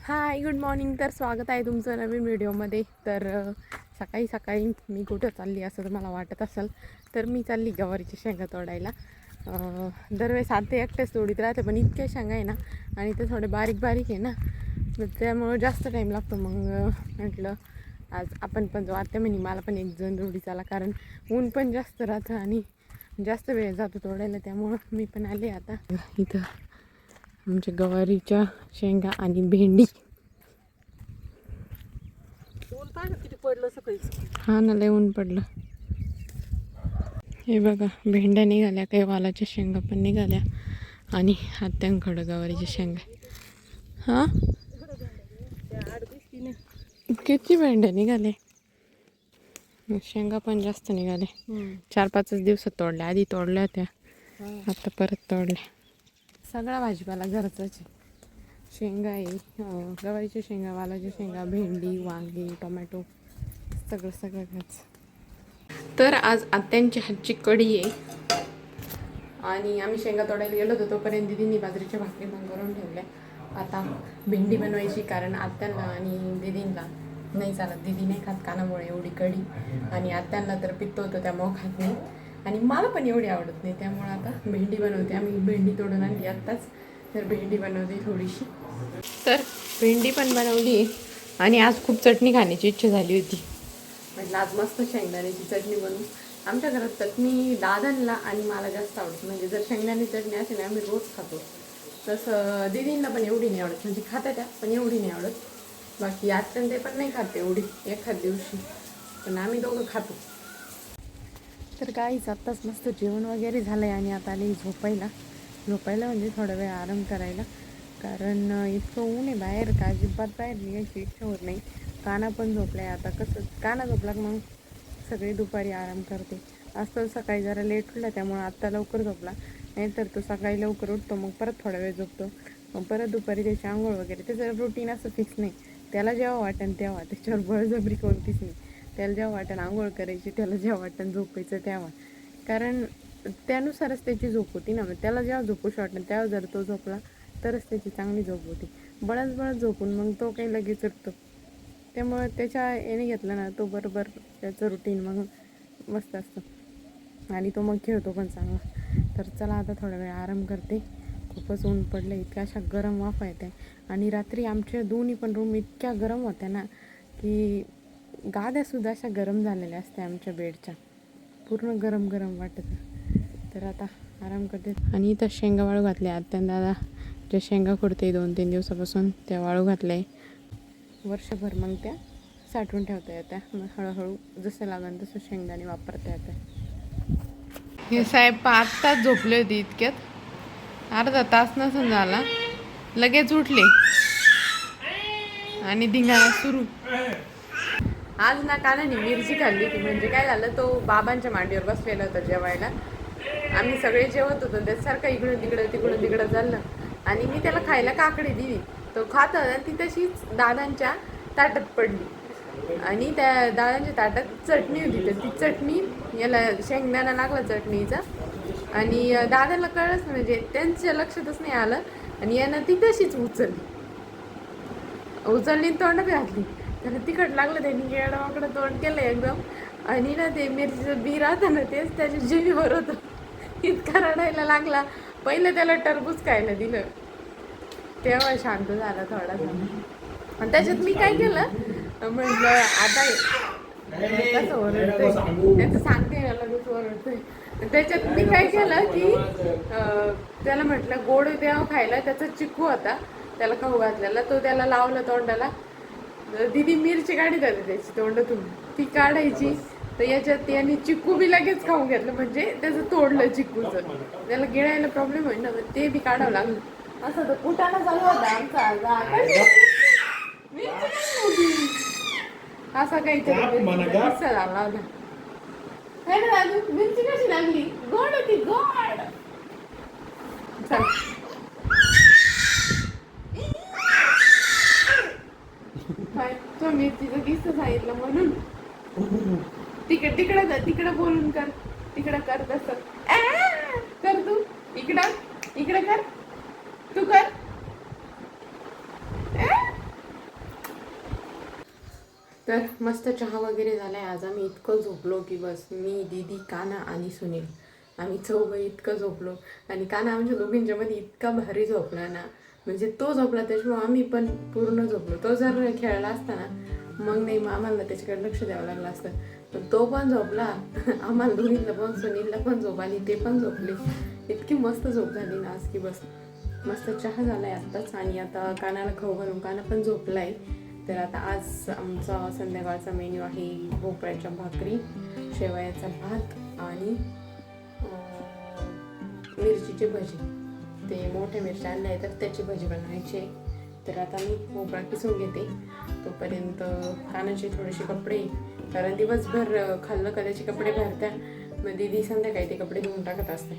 Hi good morning. तर स्वागत आहे तुमचं नवीन व्हिडिओमध्ये. तर सकाळी सकाळी मी कुठं चालली असं तुम्हाला वाटत असेल तर मी चालली गवारीच्या शेंगा तोडायला. दरवेळेस आता एकट्याच तोडीत राहते, पण इतक्या शेंगा आहे ना आणि ते थोडे बारीक बारीक आहे ना, तर त्यामुळं जास्त टाईम लागतो. मग म्हटलं आज आपण पण जाऊ. आत्या म्हणे मला पण एक जण जोडी चाला, कारण ऊन पण जास्त राहतं आणि जास्त वेळ जातो तोडायला, त्यामुळं मी पण आले आता इथं. आमच्या गवारीच्या शेंगा आणि भेंडी. किती पडलं सकाळी. हा ना, लय ऊन पडलं. हे बघा, भेंड्या निघाल्या, काही वालाच्या शेंगा पण निघाल्या आणि आत्यांकडं गवारीच्या शेंगा. हां, किती भेंड्या निघाले, शेंगा पण जास्त निघाले. 4-5 दिवसात तोडल्या. आधी तोडल्या होत्या, आता परत तोडल्या. सगळा भाजीपाला घरचाच आहे. शेंगा आहे, गवारीच्या शेंगा, वालाच्या शेंगा, भेंडी, वांगी, टोमॅटो, सगळं सगळं घरचं. तर आज आत्यांची हातची कढी आहे आणि आम्ही शेंगा तोडायला गेलो होतो तोपर्यंत दिदींनी बाजरीच्या भाकरी पण करून ठेवल्या. आता भेंडी बनवायची, कारण आत्यांना आणि दिदींना नाही चालत. दिदी नाही खात कानामुळे एवढी कढी, आणि आत्यांना तर पित्त होतं त्यामुळं खात नाही, आणि मला पण एवढी आवडत नाही. त्यामुळं आता भेंडी बनवते. आम्ही भेंडी तोडून आणली आत्ताच, तर भेंडी बनवते थोडीशी. तर भेंडी पण बनवली आणि आज खूप चटणी खाण्याची इच्छा झाली होती. म्हटलं आज मस्त शेंगदाण्याची चटणी बनवू. आमच्या घरात चटणी दादांना आणि मला जास्त आवडते. म्हणजे जर शेंगदाणे चटणी असेल ना, आम्ही रोज खातो. तसं दिदींना पण एवढी नाही आवडत, म्हणजे खात्या त्या पण एवढी नाही आवडत. बाकी आजच्या ते पण नाही खाते एवढी, एखाद दिवशी, पण आम्ही दोघं खातो. तर काहीच आत्ताच मस्त जेवण वगैरे झालं आहे आणि आता आली झोपायला म्हणजे थोडा वेळ आराम करायला, कारण इतकं ऊन आहे बाहेर का अजिबात बाहेर निघायची इच्छा होत नाही. काना पण झोपलाय. आता कसं काना झोपला मग सगळी दुपारी आराम करते. आज तर सकाळी जरा लेट उठला, त्यामुळे आत्ता लवकर झोपला. नाहीतर तो सकाळी लवकर उठतो, मग परत थोडा वेळ झोपतो, मग परत दुपारी त्याची आंघोळ वगैरे. त्याचं रुटीन असं फिक्स नाही. त्याला जेव्हा वाटेल तेव्हा, त्याच्यावर बळजबरी कोणतीच नाही. त्याला जेव्हा वाटेल आंघोळ करायची, त्याला जेव्हा वाटेल झोपायचं तेव्हा, कारण त्यानुसारच त्याची झोप होती ना. मग त्याला जेव्हा झोपूशी वाटेल तेव्हा जर तो झोपला तरच त्याची चांगली झोप होती. बळच झोपून मग तो काही लगेच उठतो. त्यामुळं त्याच्या याने घेतलं ना तो बरोबर, त्याचं रुटीन मग मस्त असतं आणि तो मग खेळतो पण चांगला. तर चला आता थोडा वेळ आराम करते. खूपच ऊन पडलं, इतक्या अशा गरम वाफा येते. आणि रात्री आमच्या दोन्ही पण रूम इतक्या गरम होत्या ना, की गाद्यासुद्धा अशा गरम झालेल्या असत्या आमच्या बेडच्या, पूर्ण गरम गरम वाटत. तर आता आराम करते. आणि इथं शेंगा वाळू घातल्या. आत्यानं दादा ज्या शेंगा खुडते 2-3 दिवसापासून त्या वाळू घातल्या. वर्षभर मग त्या साठवून ठेवता येत्या. मग हळूहळू जसं लागेल तसं शेंगदाणे वापरता येतात. हे साहेब आत्ताच झोपले होते, इतक्यात अर्धा तास नसून झाला लगेच उठले आणि धिंगाणा सुरू. आज ना कानाने मिरची खाल्ली होती. म्हणजे काय झालं, तो बाबांच्या मांडीवर बसलेला होता जेवायला. आम्ही सगळे जेवत होतो, त्यासारखं इकडून तिकडं चाललं, आणि मी त्याला खायला काकडी दिली. तो खात होता, ती तशीच दादांच्या ताटात पडली आणि त्या दादांच्या ताटात चटणी होती. तर ती चटणी याला शेंगदाणा लागला चटणीचा, आणि दादाला कळलंच, म्हणजे त्यांच्या लक्षातच नाही आलं, आणि यानं ती तशीच उचलली तोंडात घातली. त्याला तिखट लागलं, त्यांनी येडावाकडं तोंड केलं एकदम, आणि ना ते मिरचीचं बी राहतं ना, तेच त्याच्या जिभेवर होतं. इतका रडायला लागला. पहिलं त्याला टरबूज खायला दिलं, तेव्हा शांत झाला थोडासा. आणि त्याच्यात मी काय केलं, म्हटलं आता कसं ओरडतोय त्याचं सांगते, लगेच ओरडतोय. त्याच्यात मी काय केलं की त्याला म्हटलं गोड द्यावं खायला. त्याचा चिकू होता, त्याला खाऊ घातलेला, तो त्याला लावला तोंडाला. दिदी मिरची काढत होती त्याची तोंडातून, ती काढायची, तर याच्यात याने चिकू बी लगेच खाऊन घेतलं. म्हणजे त्याचं तोडलं चिकूचं, त्याला गिळायला प्रॉब्लेम होईल ना, ते बी काढावं लागलं. असं तर कुटाणा चालू होता आमचा. असा काहीतरी किस्सा झाला होता. है ना दादू, मिरची कशी लागली? गोड होती, गोड. चल तो मिरचीचा किस्सा सांगितलं म्हणून. तिकडं बोलून कर, तिकडं कर तसं. कर तू, इकडं कर, तू कर. तर मस्त चहा वगैरे झालाय. आज आम्ही इतकं झोपलो की बस, मी, दीदी, काना आणि सुनील आम्ही चौघं इतकं झोपलो. आणि काना आमच्या दोघींच्या मध्ये इतका भारी झोपला ना, म्हणजे तो झोपला त्याच्यामुळे आम्ही पण पूर्ण झोपलो. तो जर खेळला असता ना मग नाही, मग आम्हाला त्याच्याकडे लक्ष द्यावं लागलं असतं. पण तो पण झोपला, आम्हाला दोघींना पण, सुनीलला पण झोप आली, ते पण झोपले. इतकी मस्त झोप झाली ना आज की बस. मस्त चहा झालाय आत्ताच आणि आता कानाला खाऊ घालून काना पण झोपलाय. तर आता आज आमचा संध्याकाळचा मेन्यू आहे भोपळ्याच्या भाकरी, शेवयाचा भात आणि मिरचीची भजी. ते मोठ्या मिरच्या आणल्या आहेत तर त्याची भजी बनवायची आहे. तर आता मी भोपळा किसून घेते, तोपर्यंत कानाचे थोडेसे कपडे, कारण दिवसभर खाल्लं का त्याचे कपडे भरत्या. मग दीदी संध्याकाळी ते कपडे धुवून टाकत असते.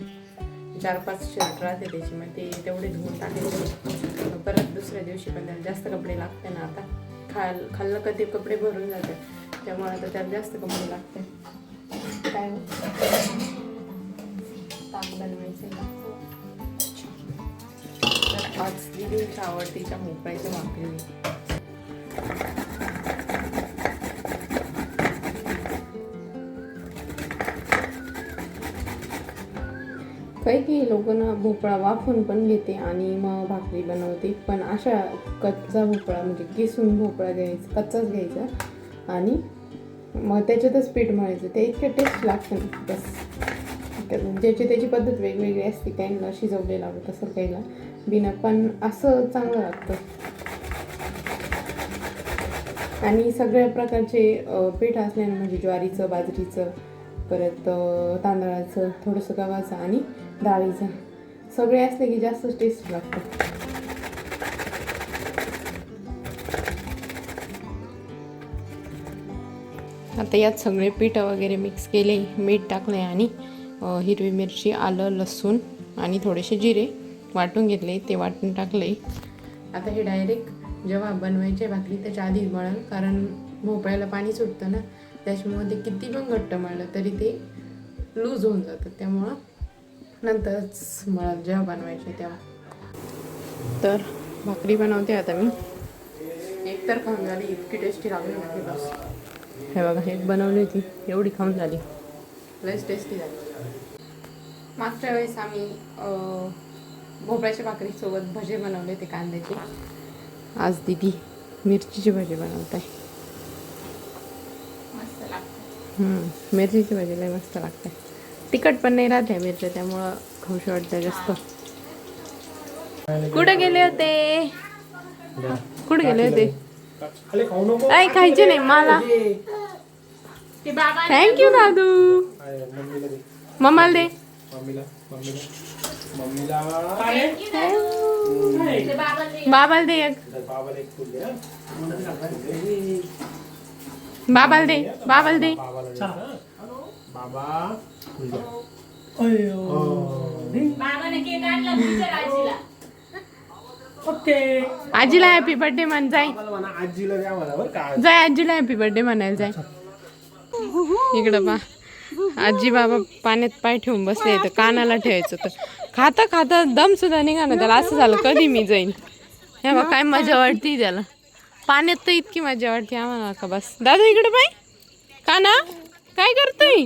4-5 शर्ट राहते त्याची, मग ते तेवढे धुवून टाकायचे. परत दुसऱ्या दिवशी पण त्याला जास्त कपडे लागते ना. आता खाल्लं का ते कपडे भरून जाते, त्यामुळे आता त्याला जास्त कपडे लागते. काय ताक बनवायचं का? तर आज दीदींच्या आवडतीच्या भोपळ्याच्या भाकरी. काही लोक ना भोपळा वाफून पण घेते आणि मग भाकरी बनवते. पण अशा कच्चा भोपळा म्हणजे किसून भोपळा घ्यायचा, कच्चाच घ्यायचा आणि मग त्याच्यातच पीठ मळायचं. ते इतकं टेस्ट लागतं ना बस. ज्याची त्याची पद्धत वेगवेगळी असते, काहींना शिजवले लागत असं, काहीला बिना, पण असं चांगलं लागतं. आणि सगळ्या प्रकारचे पीठ असल्यानं म्हणजे ज्वारीचं, बाजरीचं, परत तांदळाचं, थोडंसं गव्हाचं आणि डाळीचं, सगळे असले की जास्त टेस्ट लागतं. आता यात सगळे पीठ वगैरे मिक्स केले, मीठ टाकले आणि हिरवी मिरची, आलं, लसूण आणि थोडेसे जिरे वाटून घेतले, ते वाटून टाकले. आता हे डायरेक्ट जेव्हा बनवायचे भाकरी त्याच्या आधी मळल, कारण भोपळ्याला पाणी सुटतं ना, त्याच्यामुळे ते किती पण घट्ट मळलं तरी ते लूज होऊन जातं. त्यामुळं नंतरच मळल जेव्हा बनवायचे तेव्हा. तर भाकरी बनवते आता मी. एकतर खाऊन झाली, इतकी टेस्टी लागली ना की बस. हे बघा, एक बनवली होती एवढी खाऊन झाली, लयच टेस्टी झाली. मागच्या वेळेस आम्ही भोपळ्याच्या भाकरीसोबत भजे बनवले ते कांद्याचे. आज दीदी मिरचीची भजी बनवत आहे. मस्त लागते. मिरचीची भजी लय मस्त लागते. तिखट पण नाही राहते मिरच्या, त्यामुळं खाऊशी वाटतं जास्त. कुठे गेले होते? कुठे गेले होते? काय खायचे नाही मला. थँक्यू दादू. मम्माला दे. बाबाला दे एक. बाबाला दे. बाबाला दे. आजीला हॅपी बर्थडे म्हण. जाय जाय, आजीला हॅपी बर्थडे म्हणायला जाय. इकडं बा, आजी बाबा पाण्यात पाय ठेवून बसले, तर कानाला ठेवायचं तर खाता खाता दम सुद्धा निघा ना त्याला. असं झालं कधी मी जाईन. हे बा, काय मजा वाटते त्याला पाण्यात, तर इतकी मजा वाटते आम्हाला का बस. दादा इकडे पाय, काना काय करतोय?